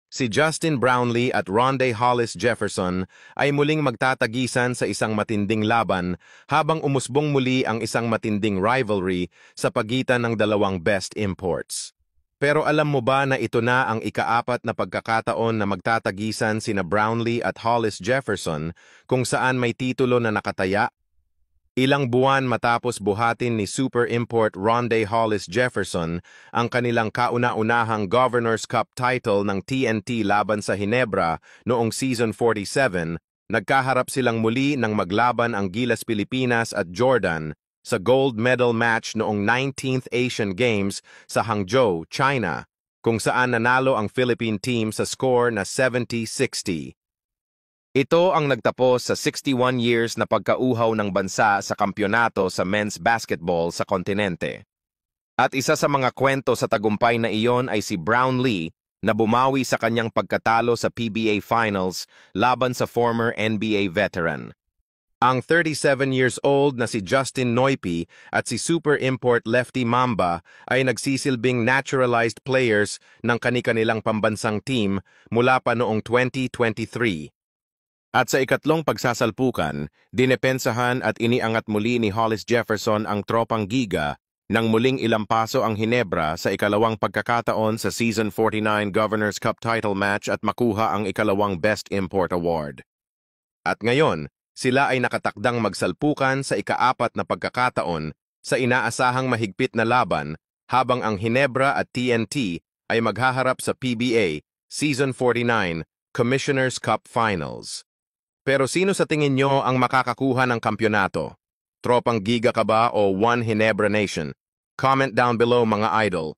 Si Justin Brownlee at Rondae Hollis Jefferson ay muling magtatagisan sa isang matinding laban habang umusbong muli ang isang matinding rivalry sa pagitan ng dalawang best imports. Pero alam mo ba na ito na ang ikaapat na pagkakataon na magtatagisan sina Brownlee at Hollis Jefferson kung saan may titulo na nakataya? Ilang buwan matapos buhatin ni super import Rondae Hollis Jefferson ang kanilang kauna-unahang Governor's Cup title ng TNT laban sa Ginebra noong Season 47, nagkaharap silang muli nang maglaban ang Gilas Pilipinas at Jordan sa gold medal match noong 19th Asian Games sa Hangzhou, China, kung saan nanalo ang Philippine team sa score na 70-60. Ito ang nagtapos sa 61 years na pagkauhaw ng bansa sa kampyonato sa men's basketball sa kontinente. At isa sa mga kwento sa tagumpay na iyon ay si Brownlee na bumawi sa kanyang pagkatalo sa PBA Finals laban sa former NBA veteran. Ang 37 years old na si Justin Noipy at si super import Lefty Mamba ay nagsisilbing naturalized players ng kani-kanilang pambansang team mula pa noong 2023. At sa ikatlong pagsasalpukan, dinepensahan at iniangat muli ni Hollis Jefferson ang tropang Giga nang muling ilampaso ang Ginebra sa ikalawang pagkakataon sa Season 49 Governor's Cup title match at makuha ang ikalawang Best Import Award. At ngayon, sila ay nakatakdang magsalpukan sa ikaapat na pagkakataon sa inaasahang mahigpit na laban habang ang Ginebra at TNT ay maghaharap sa PBA Season 49 Commissioner's Cup Finals. Pero sino sa tingin nyo ang makakakuha ng kampyonato? Tropang Giga ka ba o One Ginebra Nation? Comment down below mga idol.